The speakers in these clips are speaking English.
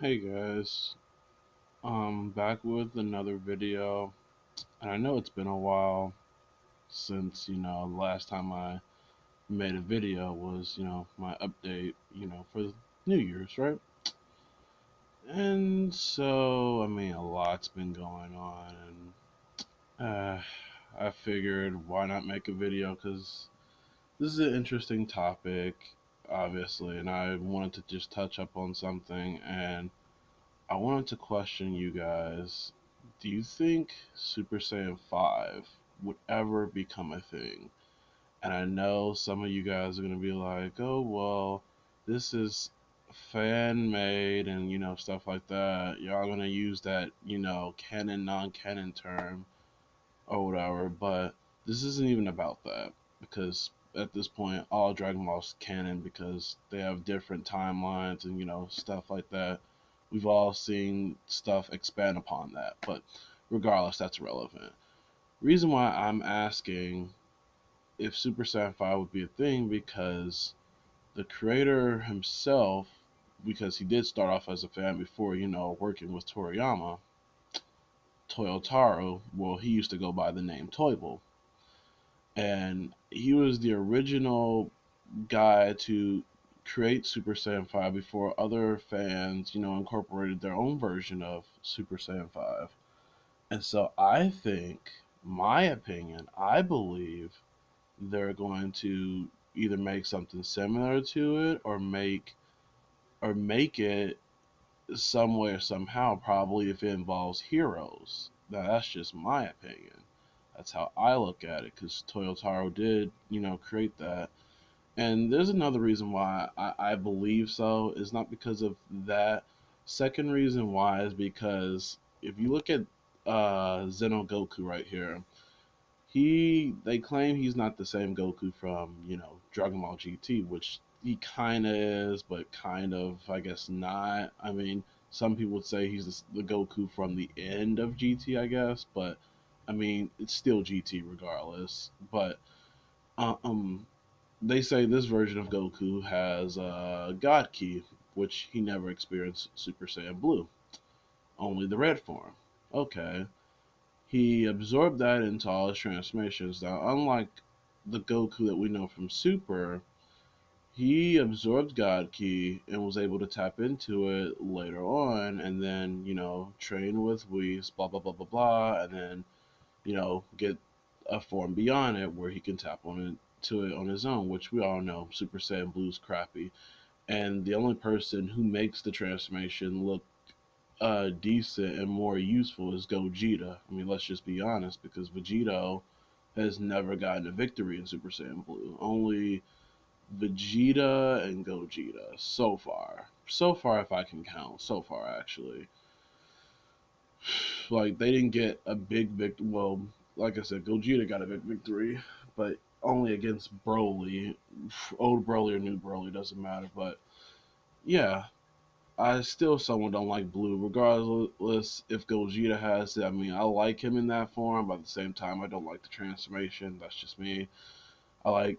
Hey guys, back with another video, and I know it's been a while since, the last time I made a video was, my update, for New Year's, right? And so, a lot's been going on, and I figured why not make a video, because this is an interesting topic, obviously, and I wanted to just touch up on something, and I wanted to question you guys. Do you think Super Saiyan 5 would ever become a thing? And I know some of you guys are going to be like, oh, well, this is fan made and, stuff like that. Y'all going to use that, canon, non canon term or whatever. But this isn't even about that because at this point, all Dragon Ball's canon because they have different timelines and stuff like that. We've all seen stuff expand upon that, but regardless, that's relevant. Reason why I'm asking if Super Saiyan 5 would be a thing because the creator himself, because he did start off as a fan before, working with Toriyama, Toyotaro, well, he used to go by the name Toible, and he was the original guy to create Super Saiyan 5 before other fans, incorporated their own version of Super Saiyan 5. And so I think, my opinion, I believe they're going to either make something similar to it or make it some way or somehow, probably if it involves heroes. Now that's just my opinion. That's how I look at it because Toyotaro did, create that. And there's another reason why I believe so. Is not because of that. Second reason why is because if you look at Zeno Goku right here, they claim he's not the same Goku from Dragon Ball GT, which he kind of is, but kind of I guess not. Some people would say he's the Goku from the end of GT, I guess, but it's still GT regardless. But uh, um, they say this version of Goku has God Ki, which he never experienced Super Saiyan Blue, only the red form. Okay, he absorbed that into all his transformations. Now, unlike the Goku that we know from Super, he absorbed God Ki and was able to tap into it later on, and then train with Whis, blah blah blah blah blah, and then get a form beyond it where he can tap on it to it on his own, which we all know Super Saiyan Blue's crappy. And the only person who makes the transformation look decent and more useful is Gogeta. Let's just be honest, because Vegito has never gotten a victory in Super Saiyan Blue. Only Vegeta and Gogeta so far. So far, if I can count. So far, actually. Like, they didn't get a big victory. Well, like I said, Gogeta got a big victory, but only against Broly. Old Broly or new Broly, doesn't matter. But yeah, I still someone don't like Blue, regardless if Gogeta has it. I like him in that form, but at the same time, I don't like the transformation. That's just me. I like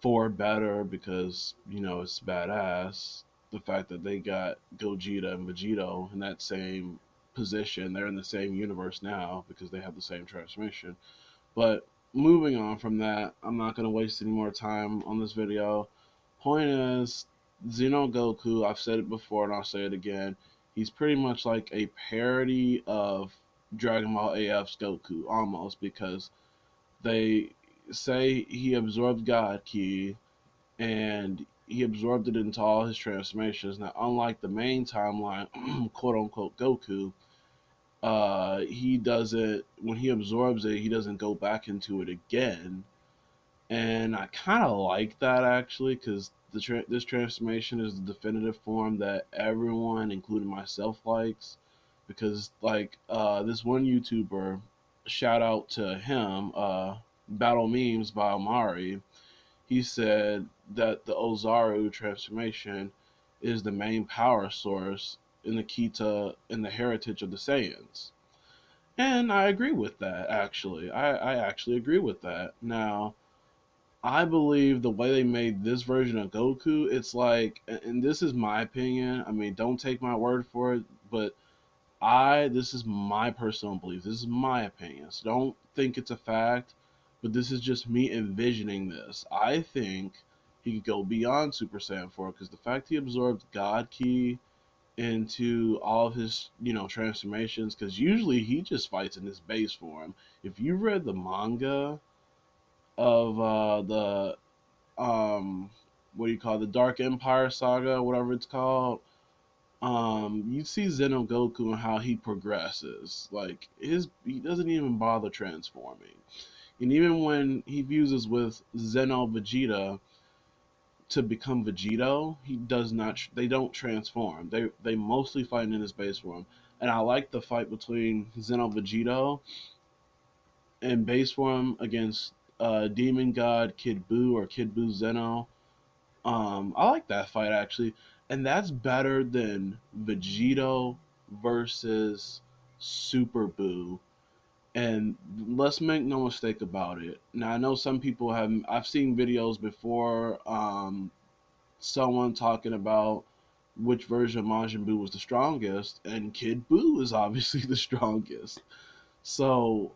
Four better because it's badass. The fact that they got Gogeta and Vegito in that same position, they're in the same universe now because they have the same transformation. But moving on from that, I'm not going to waste any more time on this video. Point is, Xeno Goku, I've said it before and I'll say it again, he's pretty much like a parody of Dragon Ball AF's Goku, almost, because they say he absorbed God Ki and he absorbed it into all his transformations. Now, unlike the main timeline, quote unquote Goku, he doesn't, when he absorbs it, he doesn't go back into it again. And I kind of like that actually, because this transformation is the definitive form that everyone, including myself, likes. Because this one YouTuber, shout out to him, Battle Memes by Omari, he said that the Ozaru transformation is the main power source in the Kita in the heritage of the Saiyans. And I agree with that, actually. I actually agree with that. Now, I believe the way they made this version of Goku, it's like, and this is my opinion. I mean, don't take my word for it, but this is my personal belief. This is my opinion. So don't think it's a fact, but this is just me envisioning this. I think he could go beyond Super Saiyan 4 because the fact he absorbed God Ki into all of his, transformations, because usually he just fights in his base form. If you read the manga of the what do you call it, the Dark Empire saga, whatever it's called, you see Zeno Goku and how he progresses. Like he doesn't even bother transforming, and even when he fuses with Zeno Vegeta to become Vegito, he does not. They don't transform. They mostly fight in his base form, and I like the fight between Zeno Vegito in base form against Demon God Kid Buu or Kid Buu Zeno. I like that fight actually, and that's better than Vegito versus Super Buu. And let's make no mistake about it. Now I know some people have. I've seen videos before. Someone talking about which version of Majin Buu was the strongest, and Kid Buu is obviously the strongest. So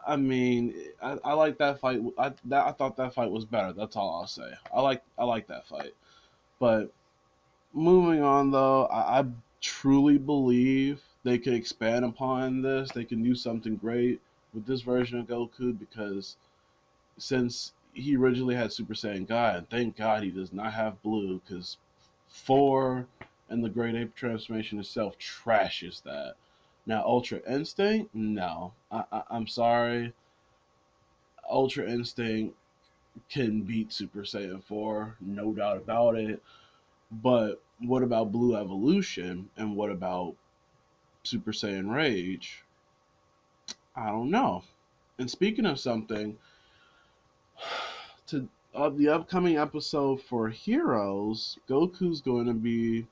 I mean, I like that fight. I thought that fight was better. That's all I'll say. I like that fight. But moving on, though, I truly believe they could expand upon this. They can do something great with this version of Goku because since he originally had Super Saiyan God, and thank God he does not have Blue, because 4 and the Great Ape transformation itself trashes that. Now, Ultra Instinct, no. I'm sorry. Ultra Instinct can beat Super Saiyan 4, no doubt about it. But what about Blue Evolution and what about Super Saiyan Rage? I don't know. And speaking of something, to of the upcoming episode for Heroes, Goku's going to be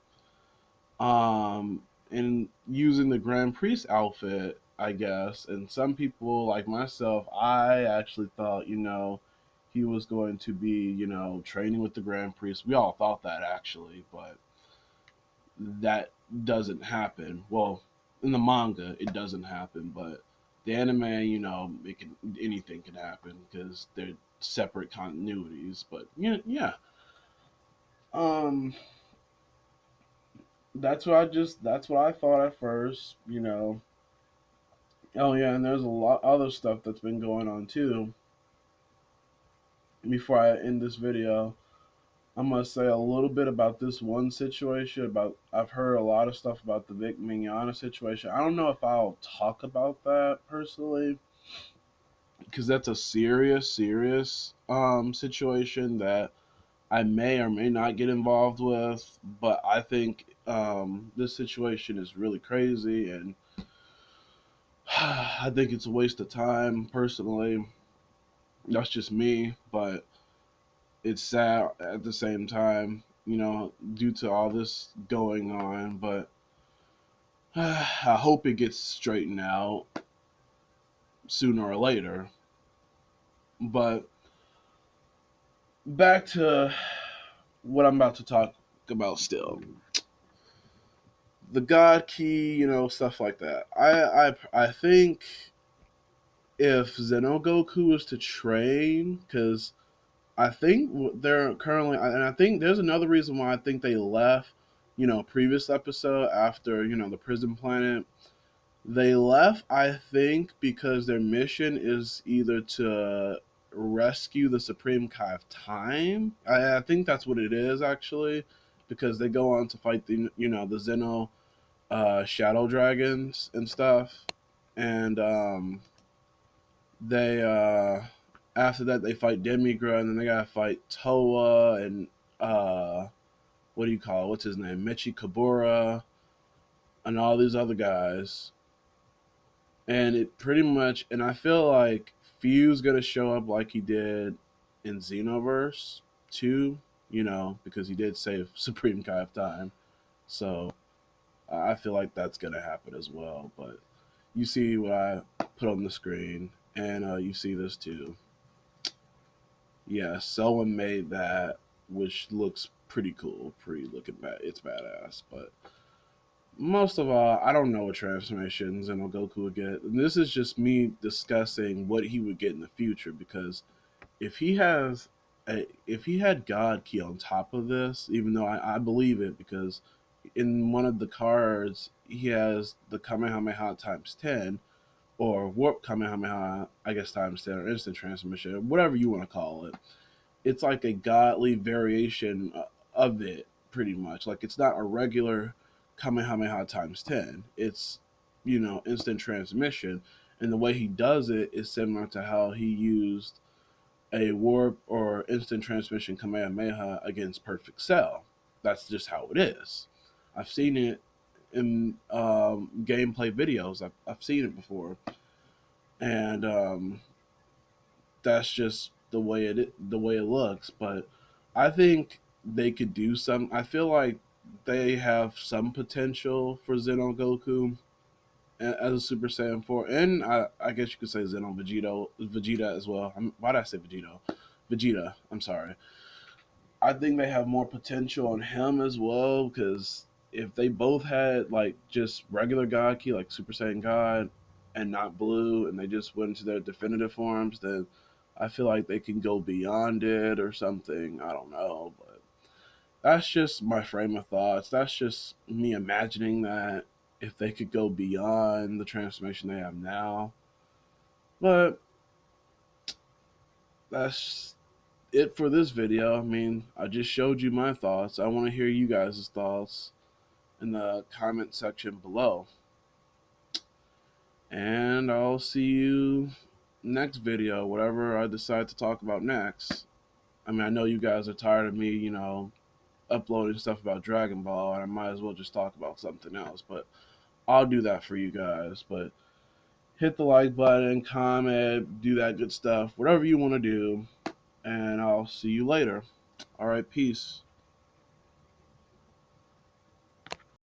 in using the Grand Priest outfit, I guess. And some people like myself, I actually thought, he was going to be, training with the Grand Priest. We all thought that actually, but that doesn't happen. Well, in the manga, it doesn't happen, but the anime, anything can happen because they're separate continuities. But yeah. Um, that's what I thought at first. Oh yeah, and there's a lot other stuff that's been going on too. Before I end this video, I'm gonna say a little bit about this one situation. About I've heard a lot of stuff about the Vic Mignogna situation. I don't know if I'll talk about that personally because that's a serious situation that I may or may not get involved with. But I think this situation is really crazy, and I think it's a waste of time personally. That's just me, but it's sad at the same time, due to all this going on. But I hope it gets straightened out sooner or later. But back to what I'm about to talk about still. The God Key, stuff like that. I think if Xenogoku was to train, because I think they're currently, and I think there's another reason why I think they left, previous episode after, the prison planet. They left, I think, because their mission is either to rescue the Supreme Kai of Time. I think that's what it is, actually, because they go on to fight the Zeno Shadow Dragons and stuff. And they after that they fight Demigra, and then they gotta fight Toa and what do you call it? What's his name? Michi Kabura and all these other guys. And it pretty much, and I feel like Few's gonna show up like he did in Xenoverse 2, because he did save Supreme Kai of Time. So I feel like that's gonna happen as well. But you see what I put on the screen, and you see this too. Yeah, someone made that, which looks pretty cool. Pretty looking bad. It's badass. But most of all, I don't know what transformations Goku would get. And this is just me discussing what he would get in the future because if he has if he had God Key on top of this, even though I believe it because in one of the cards he has the Kamehameha times 10 or warp Kamehameha, I guess times 10 or instant transmission, whatever you want to call it. It's like a godly variation of it, pretty much. Like it's not a regular Kamehameha times 10. It's, instant transmission. And the way he does it is similar to how he used a warp or instant transmission Kamehameha against Perfect Cell. That's just how it is. I've seen it in gameplay videos. I've seen it before, and that's just the way it looks. But I think they could do some. I feel like they have some potential for Xeno Goku as a Super Saiyan 4, and I guess you could say Xeno Vegeta as well. Why did I say Vegito? Vegeta. I'm sorry. I think they have more potential on him as well because if they both had like just regular God Key, like Super Saiyan God, and not Blue, and they just went into their definitive forms, then I feel like they can go beyond it or something. I don't know, but that's just my frame of thoughts. That's just me imagining that if they could go beyond the transformation they have now. But that's it for this video. I mean, I just showed you my thoughts. I want to hear you guys' thoughts in the comment section below. And I'll see you next video, whatever I decide to talk about next. I mean, I know you guys are tired of me, uploading stuff about Dragon Ball, and I might as well just talk about something else. But I'll do that for you guys. But hit the like button, comment, do that good stuff, whatever you want to do, and I'll see you later. All right, peace.